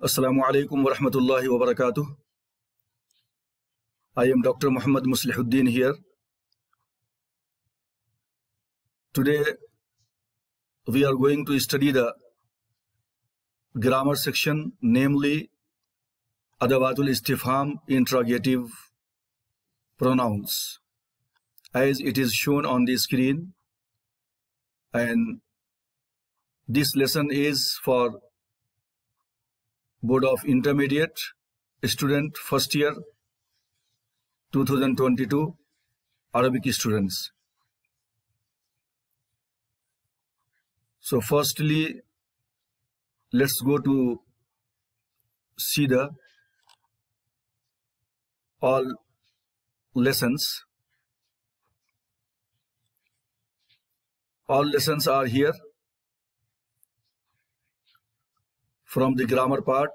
Assalamu alaikum wa rahmatullahi wa barakatuh. I am Dr. Muhammad Muslihuddin here. Today we are going to study the grammar section, namely Adawatul Istifham, interrogative pronouns, as it is shown on the screen. And this lesson is for Board of Intermediate student, first year 2022 Arabic students. So firstly, let's go to see the all lessons. All lessons are here. From the grammar part,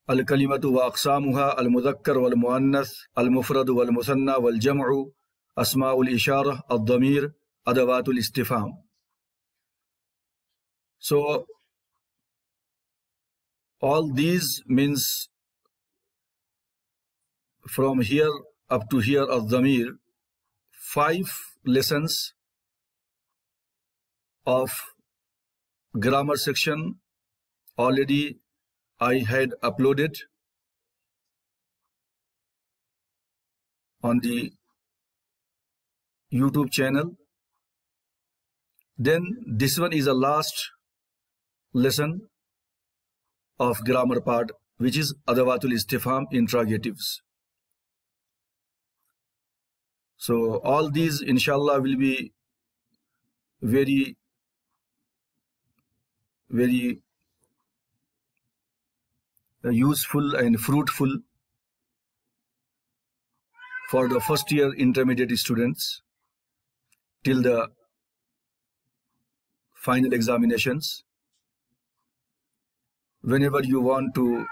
al-kalimatu wa aqsamuha, al-mudhakkar wal-muannath, al-mufrad wal-musanna wal-jam'u, asma'ul ishara, ad-damir, adawatul istifham. So all these means from here up to here, ad-damir, 5 lessons of grammar section already I had uploaded on the YouTube channel. Then this one is the last lesson of grammar part, which is Adawatul Istifham, interrogatives. So all these inshallah will be very useful and fruitful for the first year intermediate students till the final examinations. Whenever you want to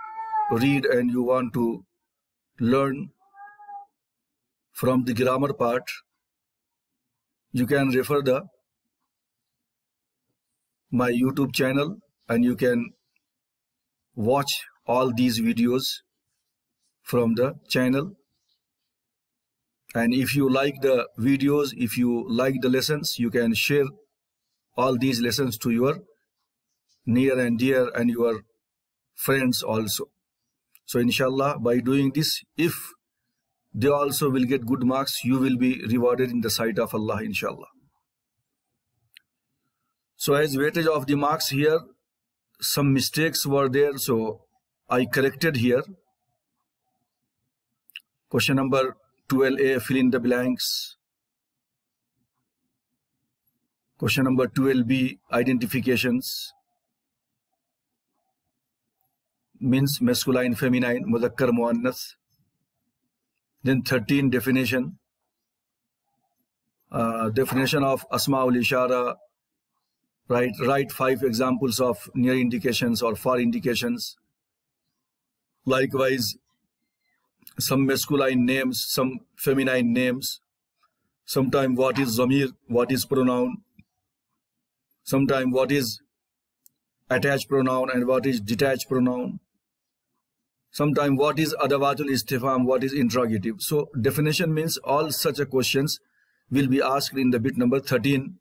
read and you want to learn from the grammar part, you can refer the my YouTube channel and you can watch all these videos from the channel. And if you like the videos, if you like the lessons, you can share all these lessons to your near and dear and your friends also. So inshallah, by doing this, if they also will get good marks, you will be rewarded in the sight of Allah, inshallah. So as weightage of the marks here, some mistakes were there, so I corrected here. Question number 12A, fill in the blanks. Question number 12B, identifications. Means masculine, feminine, mudhakkar, muannath. Then 13, definition. Definition of asma'ul ishara. Write 5 examples of near indications or far indications. Likewise, some masculine names, some feminine names. Sometime what is zamir, what is pronoun. Sometime what is attached pronoun and what is detached pronoun. Sometime what is adawatul istifham, what is interrogative. So definition means all such questions will be asked in the bit number 13.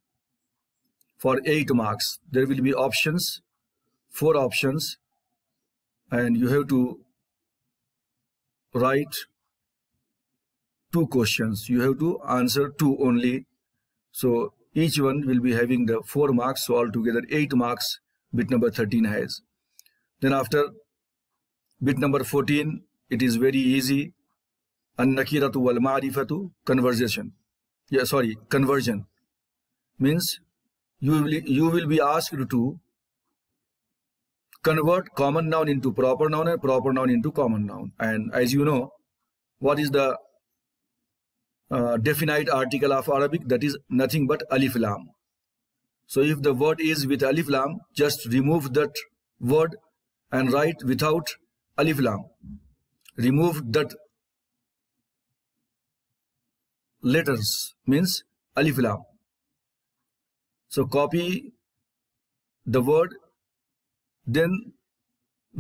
For 8 marks, there will be options, 4 options, and you have to write 2 questions. You have to answer 2 only. So each one will be having the 4 marks. So altogether 8 marks bit number 13 has. Then after bit number 14, it is very easy. An-nakiratu wal ma'rifatu, conversion. Conversion means you will be asked to convert common noun into proper noun and proper noun into common noun. And as you know, what is the definite article of Arabic? That is nothing but alif lam. So if the word is with alif lam, just remove that word and write without alif lam. Remove that letters means alif lam. So copy the word, then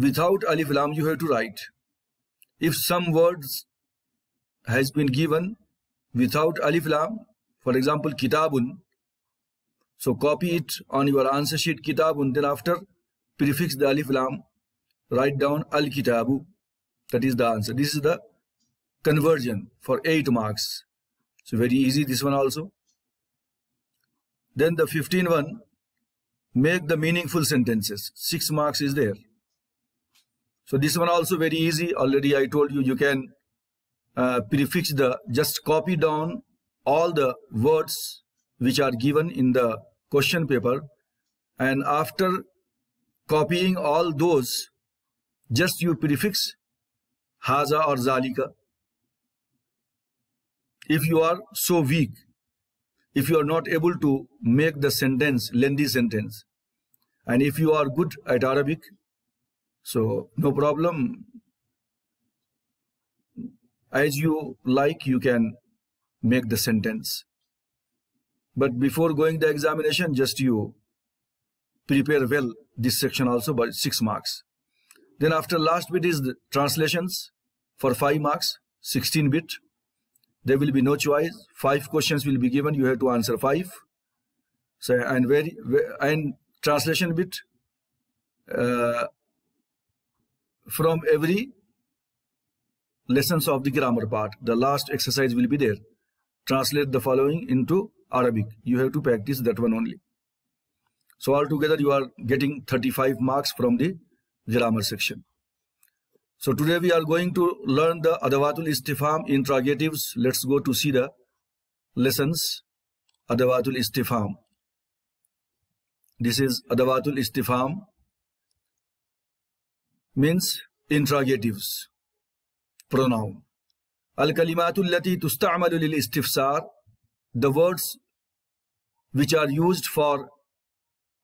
without alif lam you have to write. If some words has been given without alif lam, for example kitabun, so copy it on your answer sheet kitabun, then after prefix the alif lam, write down al kitabu. That is the answer. This is the conversion for 8 marks. So very easy this one also. Then the 15th one, make the meaningful sentences. 6 marks is there. So this one also very easy. Already I told you, you can prefix just copy down all the words which are given in the question paper, and after copying all those, just you prefix haza or zalika. If you are so weak, if you are not able to make the sentence, lengthy sentence, and if you are good at Arabic, so no problem, as you like you can make the sentence. But before going the examination, just you prepare well this section also, by 6 marks. Then after last bit is the translations for 5 marks, 16 bit. There will be no choice. 5 questions will be given. You have to answer 5. So and translation bit from every lessons of the grammar part. The last exercise will be there. Translate the following into Arabic. You have to practice that one only. So altogether you are getting 35 marks from the grammar section. So today we are going to learn the Adawatul Istifham interrogatives. Let's go to see the lessons. Adawatul Istifham. This is Adawatul Istifham, means interrogatives, pronoun. Al-kalimatul lati tusta'malu lil istifsar, the words which are used for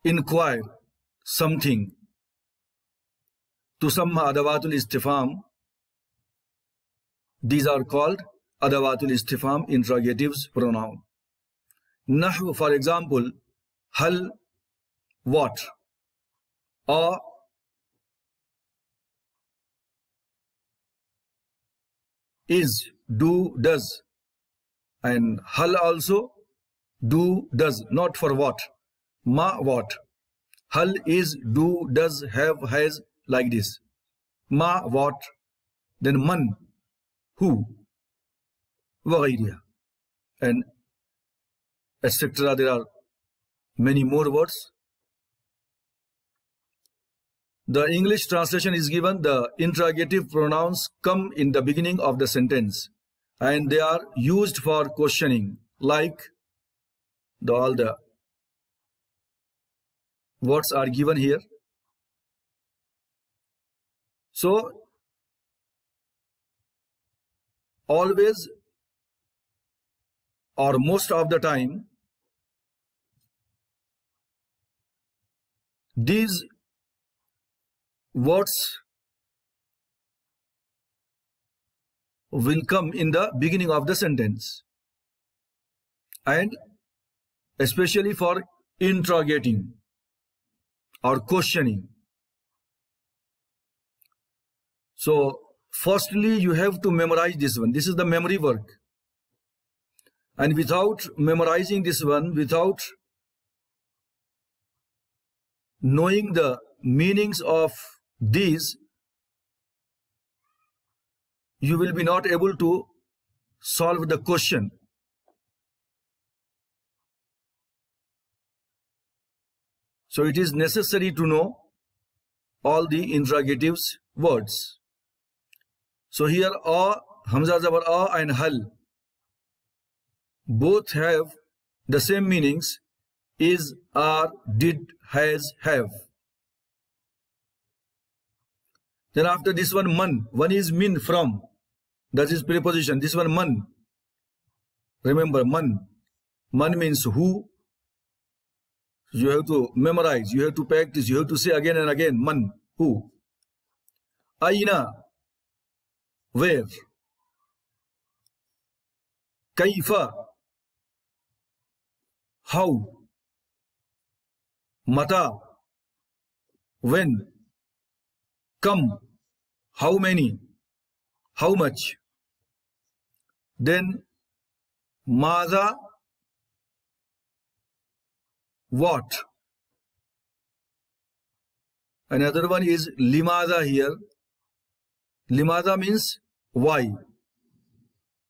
inquire something. Tusamma Adawatul Istifham. These are called Adawatul Istifham interrogatives, pronoun. Nahwu, for example, hal, what, or is, do, does, and hal also, do, does, not for what. Ma, what. Hal, is, do, does, have, has, like this. Ma, what. Then man, who, وغيرها, and etc. There are many more words. The English translation is given. The interrogative pronouns come in the beginning of the sentence and they are used for questioning, like all the words are given here. So always or most of the time these words will come in the beginning of the sentence, and especially for interrogating or questioning. So firstly you have to memorize this one. This is the memory work, and without memorizing this one, without knowing the meanings of these, you will be not able to solve the question. So it is necessary to know all the interrogatives words. So here a, hamza zabar a, and hal both have the same meanings: is, are, did, has, have. Then after this one man, one is min, from, that is preposition. This one man, remember man, man means who. You have to memorize, you have to practice, you have to say again and again, man, who. Aina, where. Kaifa, how. Mata, when. Come. How many? How much? Then Maza, what? Another one is Limaza here. Limaza means why.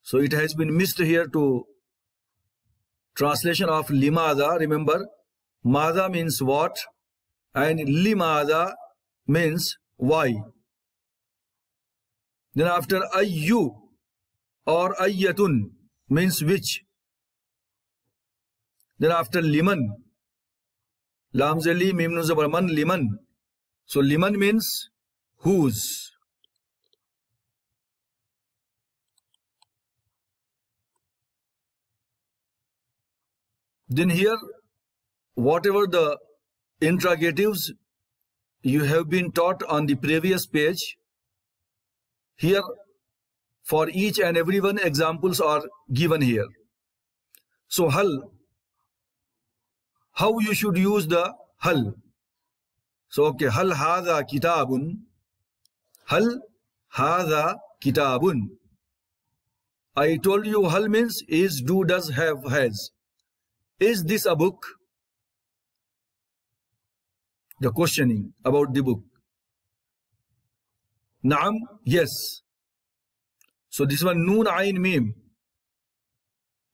So it has been missed here to translation of Limaza. Remember, Maza means what and Limaza means why. Then after Ayyu or Ayyatun means which. Then after Liman, Lam Zali Mim Nun Zabar Man, Liman. So Liman means whose. Then here, whatever the interrogatives you have been taught on the previous page, here for each and every one examples are given here. So hal, how you should use the hal. So okay, hal hadha kitabun. Hal hadha kitabun. I told you hal means is, do, does, have, has. Is this a book? The questioning about the book. Naam, yes. So this one Noon Ain Mim.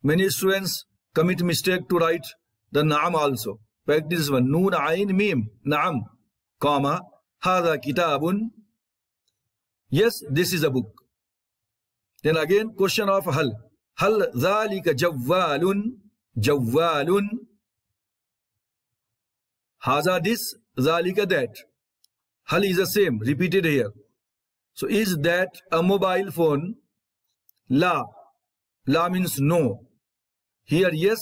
Many students commit mistake to write the Naam also. Practice this one. Noon Ain Mim. Naam, comma, Hadha Kitabun. Yes, this is a book. Then again question of hal. Hal dhalika jawwalun. Jawwalun. Haza this, zalika that. Hal is the same, repeated here. So is that a mobile phone? La. La means no. Here yes,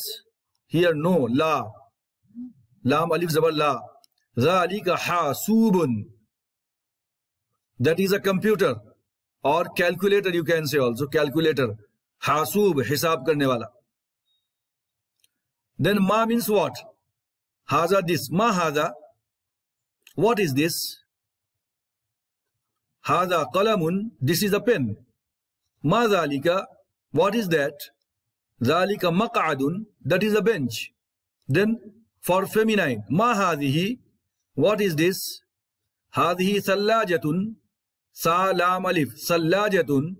here no. La. Lam alif zabar la. Zalika hasubun. That is a computer or calculator, you can say also. Calculator. Hasub, hisab karne wala. Then ma means what? Haza this. Ma haza. What is this? Haza qalamun. This is a pen. Ma zalika. What is that? Zalika maq'adun. That is a bench. Then for feminine. Ma hadhihi. What is this? Hadhihi thallajatun. Sa lam alif. Thallajatun.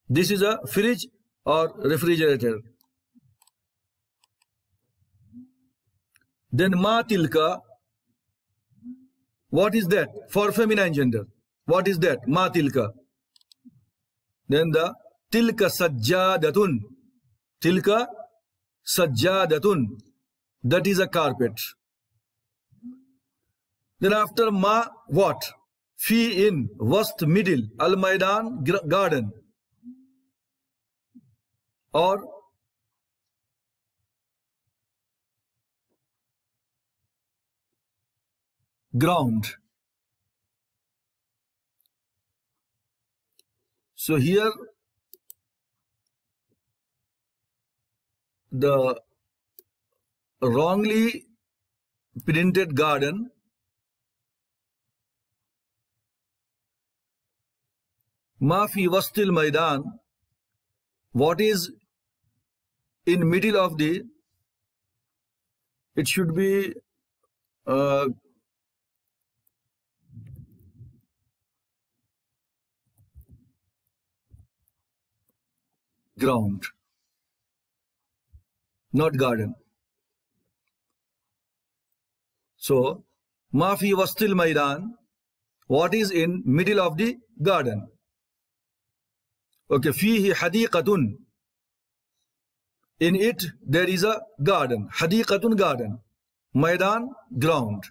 This is a fridge or refrigerator. Then ma tilka. What is that? For feminine gender. What is that? Ma tilka. Then the tilka sajjadatun. Tilka sajjadatun. That is a carpet. Then after ma, what? Fi in, wast middle, al maidan garden. Or ground. So here the wrongly printed garden ma fi wastil maidan. What is in middle of the, it should be ground, not garden. So ma fi wastil maidan. What is in middle of the garden? Okay, fihi hadiqatun. In it there is a garden. Hadiqatun, garden. Maidan, ground.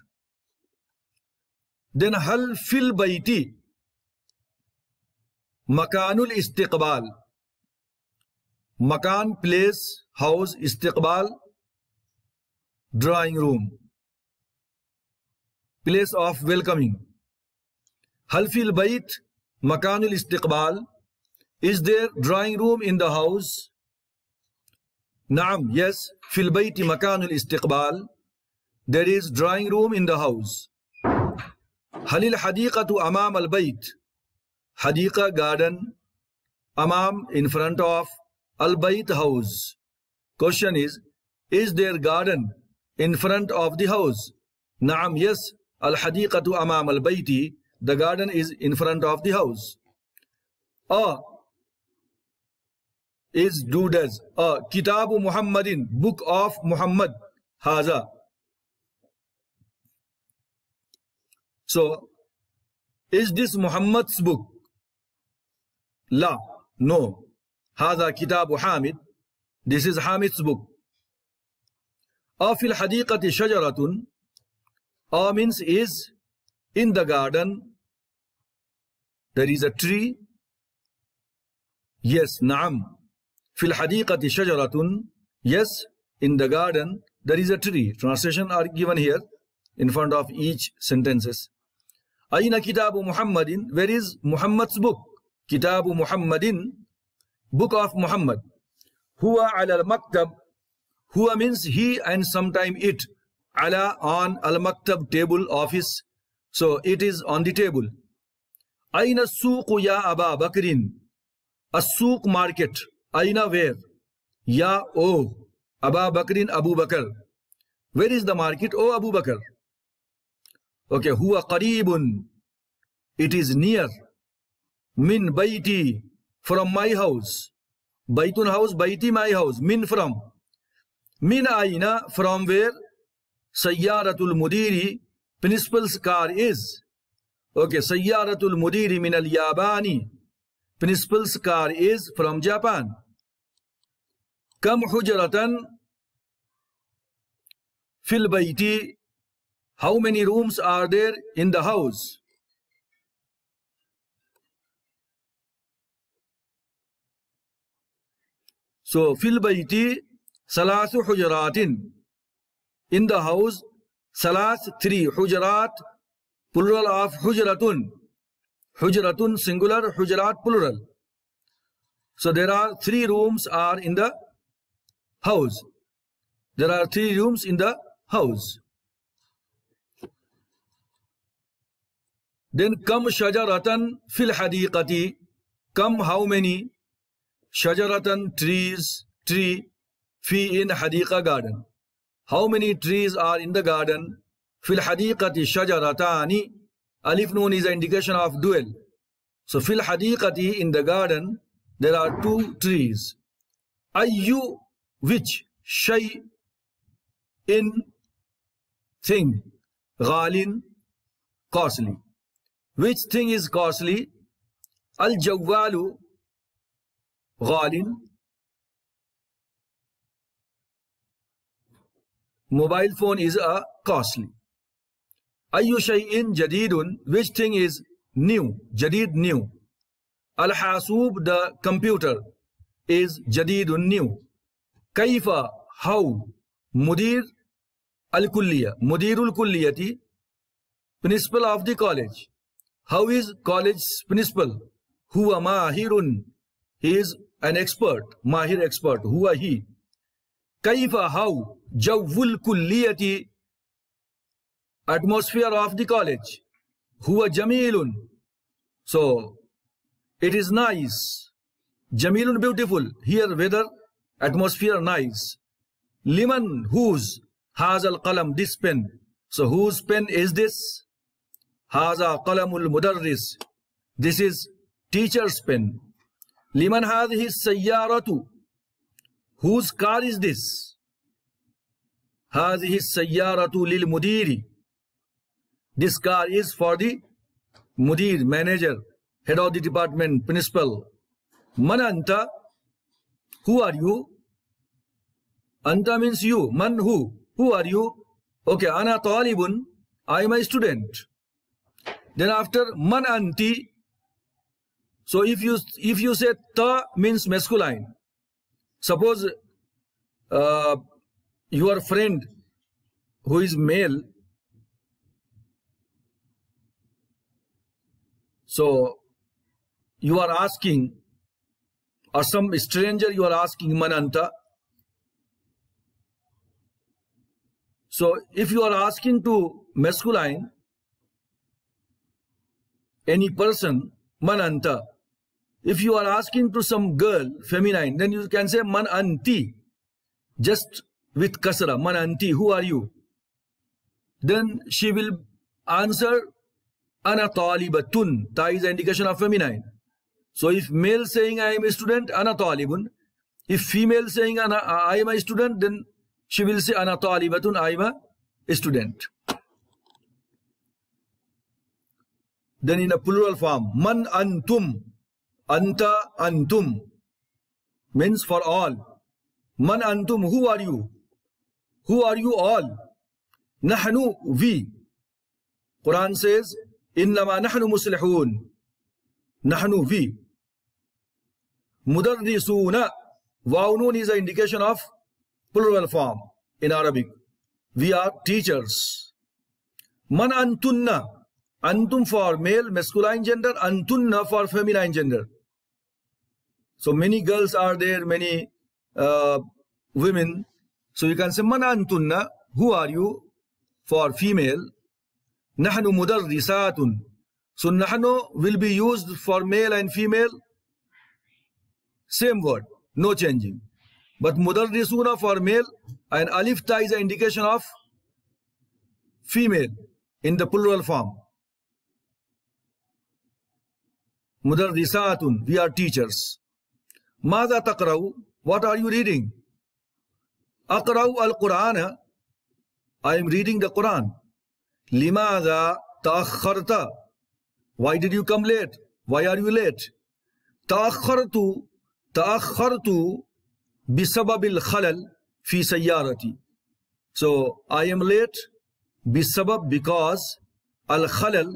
Then hal fil bayti makanul istiqbal. Makan, place, house, istiqbal, drawing room, place of welcoming. Hal fil bayt makanul istiqbal. Is there drawing room in the house? Naam, yes. Fil bayti makanul istiqbal. There is drawing room in the house. Halil hadiqatu amam al bayt. Hadiqa garden, amam in front of, al bayt house. Question is there garden in front of the house? Naam, yes. Al hadiqatu amam al bayti. The garden is in front of the house. Is do does. Kitabu Muhammadin, book of Muhammad. Haza. So, is this Muhammad's book? La, no. Haza Kitabu Hamid. This is Hamid's book. Fil hadiqati shajaratun. Means is in the garden. There is a tree. Yes, naam. Fil hadiqati shajaratun. Yes, in the garden there is a tree. Translation are given here in front of each sentences. Aina kitabu Muhammadin. Where is Muhammad's book? Kitabu Muhammadin, book of Muhammad. Huwa ala al-maktab. Huwa means he and sometime it. Ala on al-maktab, table, office. So it is on the table. Aina suqu ya Aba Bakrin. As-suq market. Aina where? Ya O Aba Bakrin, Abu Bakr. Where is the market? O Abu Bakr. Okay, huwa qaribun. It is near. Min bayti, from my house. Baytun house, bayti my house. Min from. Min aina, from where? Sayyaratul mudiri, principal's car is. Okay, Sayyaratul mudiri min al Yabani. Principal's car is from Japan. Kam hujratan fil bayti. How many rooms are there in the house? So, fil bayti salasu hujratin. In the house, salas, 3. Hujrat, plural of hujratun. Hujratun singular, hujrat plural. So, there are 3 rooms are in the house. There are 3 rooms in the house. Then kam shajaratan fil hadiqati. Kam how many? Shajaratan trees, tree, fi in hadiqa garden. How many trees are in the garden? Fil hadiqati shajaratani. Alif noon is an indication of dual. So fil hadiqati, in the garden there are 2 trees. Ayyu, which? Shay, in, thing. Ghalin, costly. Which thing is costly? Al jawwalu ghalin. Mobile phone is a costly. Ayyu shay'in jadidun. Which thing is new? Jadid, new. Al hasub, the computer, is jadidun, new. Kaifa, how? Mudir al kulliya. Mudirul kulliyati, principal of the college. How is college's principal? Huwa mahirun. He is an expert. Mahir, expert. Huwa, he. Kaifa, how? Jawwul kulliyati, atmosphere of the college. Huwa jamilun. So, it is nice. Jamilun, beautiful. Here, weather, atmosphere, nice. Liman, whose? Hazal qalam, this pen. So, whose pen is this? Haza qalamul mudarris. This is teacher's pen. Liman hadhihi sayyaratu. Whose car is this? Hadhihi sayyaratu lil mudiri. This car is for the mudir, manager, head of the department, principal. Man anta. Who are you? Anta means you. Man, who? Who are you? Okay, ana talibun. I am a student. Then after man anti. So if you say ta means masculine. Suppose your friend who is male. So you are asking, or some stranger you are asking man anta. So if you are asking to masculine, any person, man anta. If you are asking to some girl, feminine, then you can say man anti, just with kasra, man anti, who are you? Then she will answer ana talibatun. Ta is an indication of feminine. So if male saying I am a student, ana talibun. If female saying I am a student, then she will say ana talibatun, I am a student. Then in a plural form, man antum. Anta antum means for all. Man antum, who are you? Who are you all? Nahnu, we. Quran says, Innama nahnu muslihun. Nahnu, we. Mudarrisuna. Wawnun is an indication of plural form in Arabic. We are teachers. Man antunna. Antum for male, masculine gender. Antunna for feminine gender. So many girls are there, many women. So you can say, Man antunna, who are you? For female. Nahnu mudarrisatun. So nahnu will be used for male and female. Same word, no changing. But mudarrisuna for male, and alif ta is an indication of female in the plural form. Mudarrisatun, we are teachers. Mada taqra'u, what are you reading? Aqra'u al-Qur'ana, I am reading the Quran. Limada ta'akharta, why did you come late? Why are you late? Ta'akhartu bisababil khalal fi sayyarati. So I am late bisabab because al khalal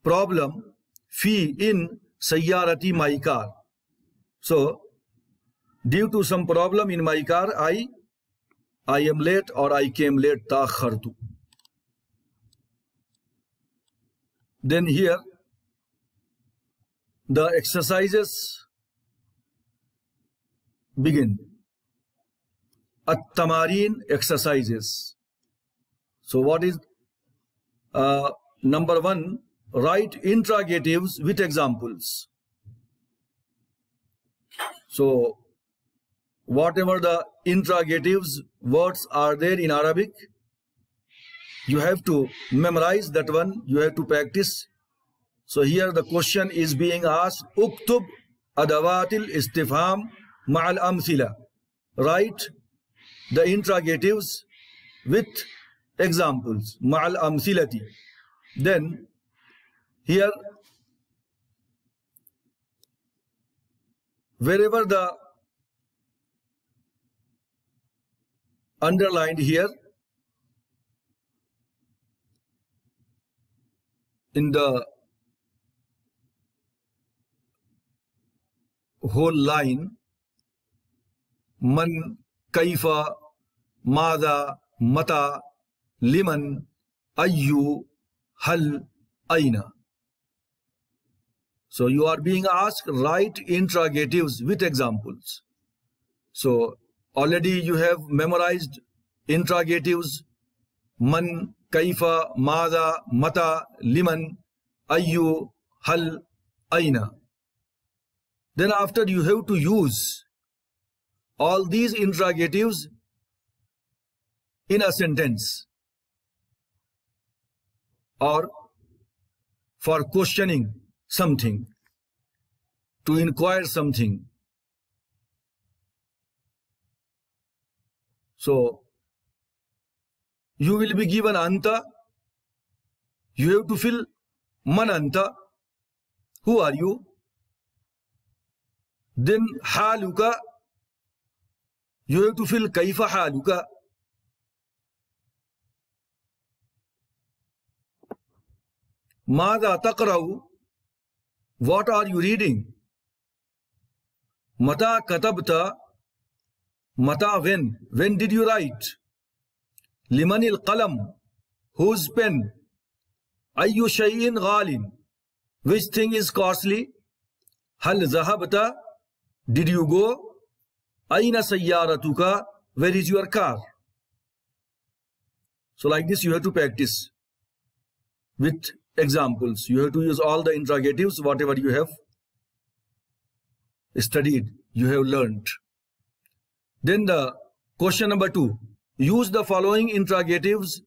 problem fi in sayyarati my car. So due to some problem in my car, I am late or I came late. Ta'akhartu. Then here the exercises begin. At-tamarin, exercises. So what is number 1? Write interrogatives with examples. So whatever the interrogatives words are there in Arabic, you have to memorize that one, you have to practice. So here the question is being asked, Uktub adawatil istifham ma'al amthila. Write the interrogatives with examples, ma'al amthilati. Then here, wherever the underlined here, in the whole line, man, kaifa, mada, mata, liman, ayyu, hal, aina. So you are being asked, write interrogatives with examples. So already you have memorized interrogatives, man, kaifa, mada, mata, liman, ayyu, hal, aina. Then after you have to use all these interrogatives in a sentence or for questioning something, to inquire something. So you will be given anta. You have to fill man anta. Who are you? Then haluka. You have to fill kaifa haluka. Mada taqra'u. What are you reading? Mata katabta. Mata, when? When did you write? Limanil qalam. Whose pen? Ayyu shay'in ghalin. Which thing is costly? Hal zahabta. Did you go? Aina sayyaratuka. Where is your car? So like this you have to practice with examples. You have to use all the interrogatives, whatever you have studied, you have learned. Then the question number 2. Use the following interrogatives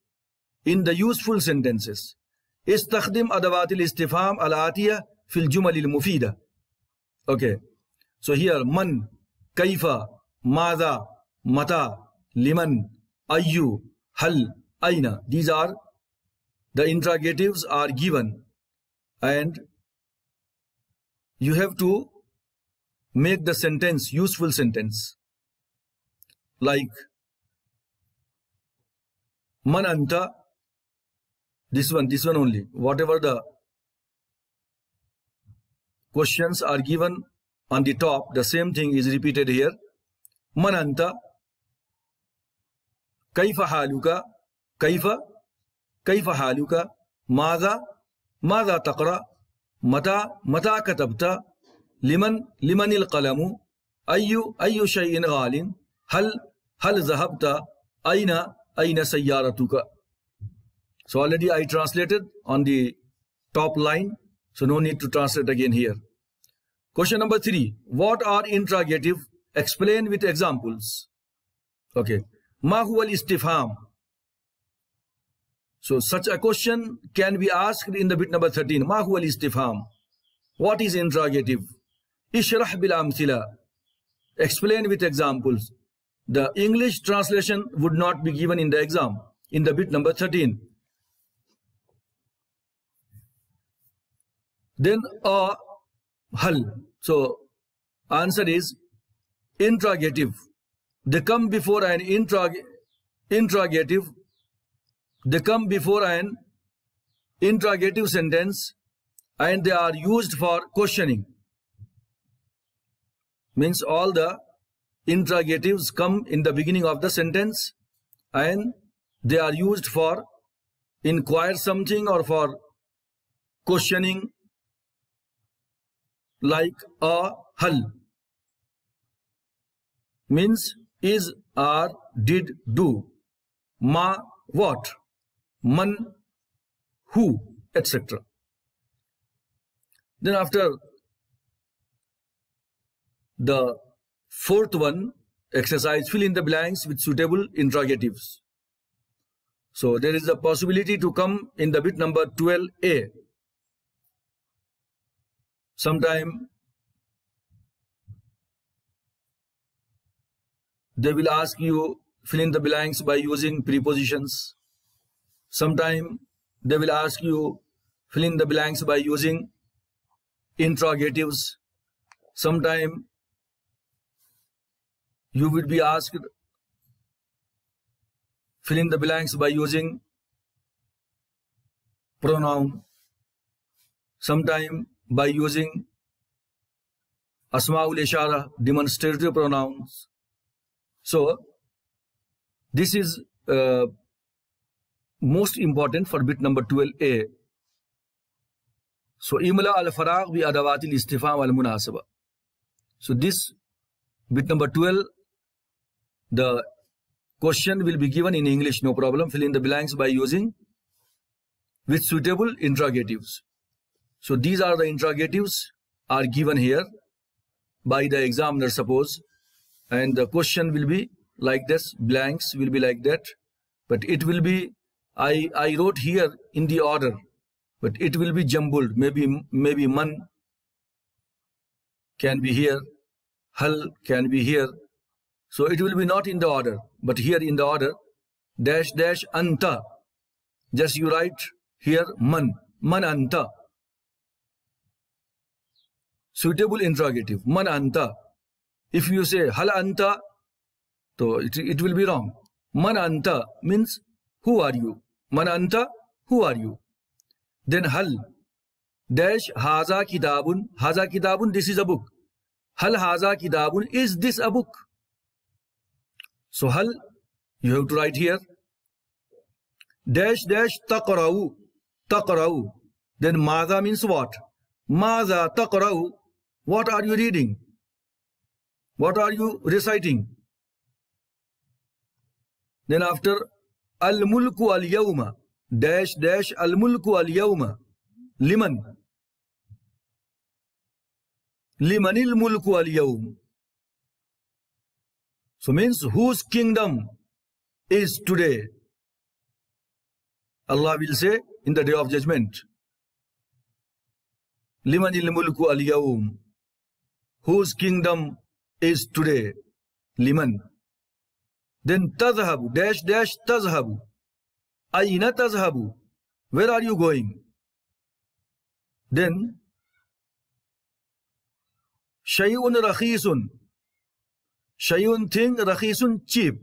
in the useful sentences. استخدم أدوات الاستفهام الآتية في الجمل المفيدة. Okay. So here man, kaifa, ماذا, متى, liman, ayyu, hal, aina. These are the interrogatives are given, and you have to make the sentence useful sentence. Like man anta, this one only. Whatever the questions are given on the top, the same thing is repeated here. Man anta, kaifa haluka, kaifa haluka, madha taqra, mata katabta, limanil qalamu, ayyu shay'in ghalin, hal zahabta, aina sayyaratuka. So already I translated on the top line, so no need to translate again here. Question number 3. What are interrogative? Explain with examples. Okay. Ma huwa al-istifham? So such a question can be asked in the bit number 13. Ma huwa al-istifham? What is interrogative? Ishrah bil amthila. Explain with examples. The English translation would not be given in the exam, in the bit number 13. Then hal. So answer is interrogative. They come before an interrogative. They come before an interrogative sentence, and they are used for questioning. Means all the interrogatives come in the beginning of the sentence, and they are used for inquire something or for questioning, like hal means is, or, did, do, ma, what, man, who, etc. Then after the 4th one, exercise, fill in the blanks with suitable interrogatives. So there is a possibility to come in the bit number 12a. Sometime they will ask you fill in the blanks by using prepositions. Sometime they will ask you fill in the blanks by using interrogatives. Sometime you will be asked fill in the blanks by using pronoun. Sometime by using asma'ul ishara, demonstrative pronouns. So this is most important for bit number 12a. So imla al-faragh bi adawatil istifham wal munasaba. So this bit number 12, the question will be given in English, no problem. Fill in the blanks by using with suitable interrogatives. So these are the interrogatives are given here by the examiner, suppose, and the question will be like this, blanks will be like that, but it will be, I wrote here in the order, but it will be jumbled. Maybe man can be here, hal can be here. So it will be not in the order, but here in the order, dash dash anta. Just you write here man anta. Suitable interrogative, man anta. If you say hal anta, so it will be wrong. Man anta means who are you? Man anta, who are you? Then hal dash haza kitabun, this is a book. Hal haza kitabun, is this a book? So hal, you have to write here. Dash dash taqra'u. Then maza means what? Maza taqra'u. What are you reading? What are you reciting? Then after al-mulku al-yawma, dash dash al-mulku al-yawma. liman. Limanil mulku al yawm. So means whose kingdom is today? Allah will say in the day of judgment. Limanil mulku al yawm. Whose kingdom is today? Liman. Then tazhabu dash dash tazhabu. Aina tazhabu. Where are you going? Then shay'un rakhisun. Shay'un thing, rakhisun cheap.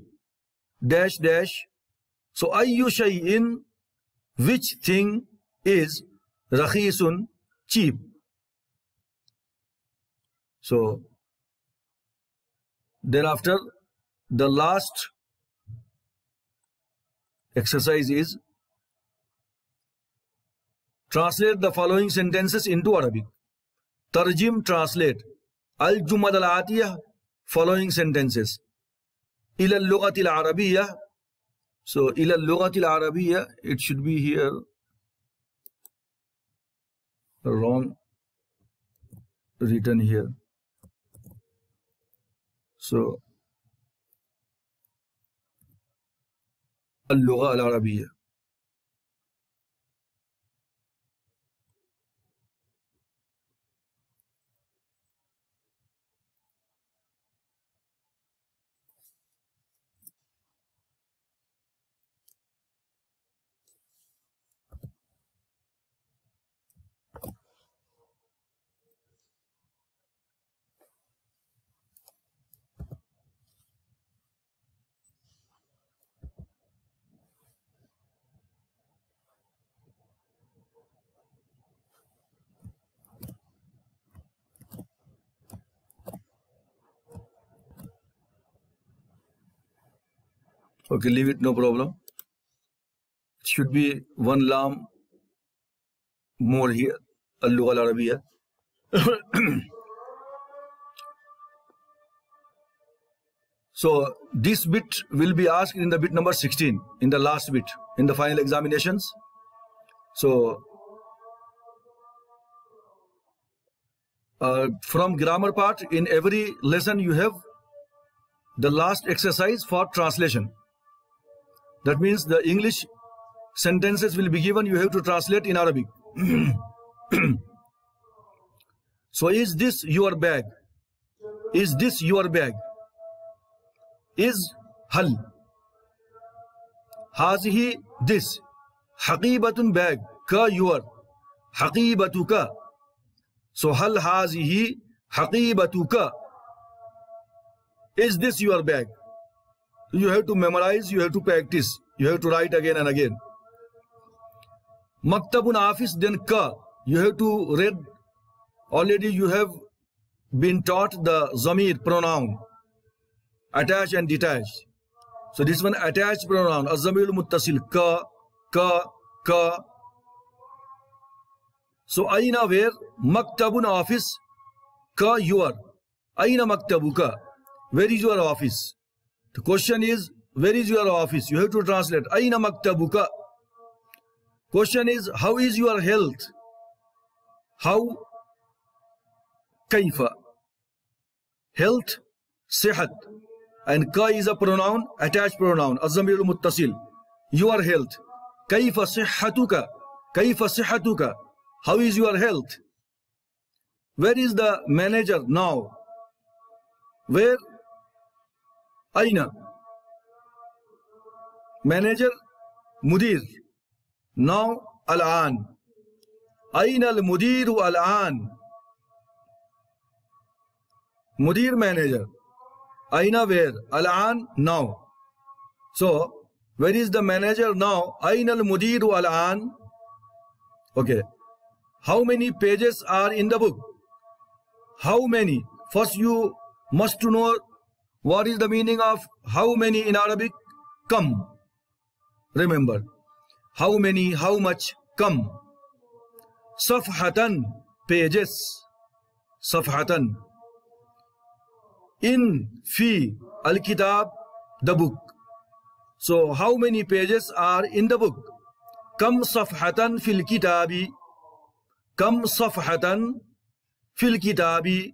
Dash dash. So ayyu shay'in, which thing is rakhisun cheap? So thereafter the last exercise is translate the following sentences into Arabic. Tarjim, translate. Al-Jumad al-Atiyah, following sentences. Ila al-Lughati al-Arabiyyah. So, ila al-Lughati al-Arabiyyah, it should be here. Wrong written here. So, al-Lugha al-Arabiyyah. Okay, leave it, no problem. It should be one lam more here. Al-Lugha al-Arabiyyah. So this bit will be asked in the bit number 16, in the last bit, in the final examinations. So from grammar part, in every lesson you have the last exercise for translation. That means the English sentences will be given, you have to translate in Arabic. So is this your bag? Is this your bag? Is hal. Hazihi, this. Haqibatun, bag. Ka, your. Haqibatuka. So hal hazihi haqibatuka. Is this your bag? You have to memorize, you have to practice, you have to write again and again. Maktabun office, then ka. You have to read. Already you have been taught the zamir pronoun. Attach and detach. So this one attached pronoun. Az-zamir muttasil. Ka, ka, ka. So aina, where? Maktabun office. Ka, your. Aina maktabuka. Where is your office? The question is, where is your office? You have to translate. Aina maktabuka. Question is, how is your health? How? Kaifa. Health, sihat. And ka is a pronoun, attached pronoun. Az-zamir muttasil. Your health. Kaifa sihhatuka. Kaifa sihhatuka. How is your health? Where is the manager now? Where? Aina. Manager, mudir. Now, al-an. Aina al-mudiru al-an. Mudir, manager. Aina, where? Al-an, now. So, where is the manager now? Aina al-mudiru al-an. Okay. How many pages are in the book? How many? First you must to know what is the meaning of how many in Arabic? Come. Remember. How many, how much? Come. Safhatan, pages. Safhatan. In, fi, al-kitab, the book. So how many pages are in the book? Kam safhatan fil kitabi. Kam safhatan fil kitabi.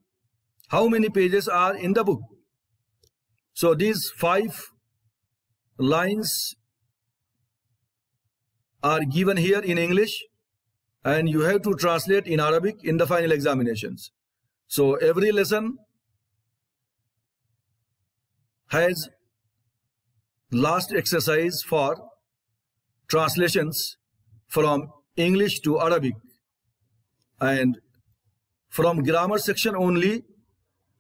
How many pages are in the book? So these 5 lines are given here in English, and you have to translate in Arabic in the final examinations. So every lesson has last exercise for translations from English to Arabic, and from grammar section only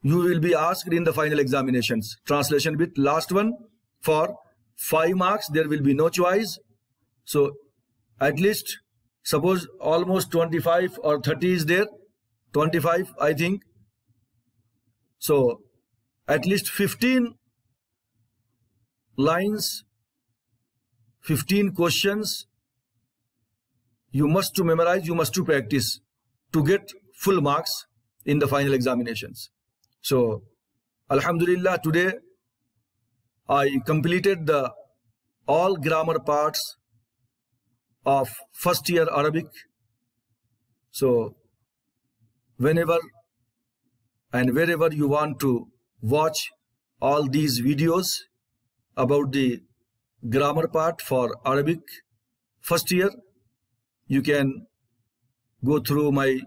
you will be asked in the final examinations. Translation with last one for 5 marks. There will be no choice. So at least, suppose almost 25 or 30 is there, 25 I think. So at least 15 lines, 15 questions you must to memorize, you must to practice to get full marks in the final examinations. So Alhamdulillah, today I completed the all grammar parts of first year Arabic. So whenever and wherever you want to watch all these videos about the grammar part for Arabic first year, you can go through my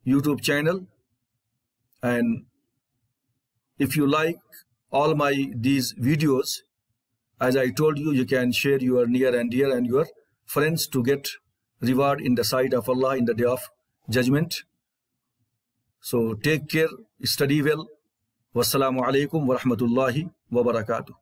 YouTube channel, and if you like all these videos, as I told you, you can share your near and dear and your friends to get reward in the sight of Allah in the day of judgment. So take care, study well. Wassalamu alaikum wa rahmatullahi wa barakatuh.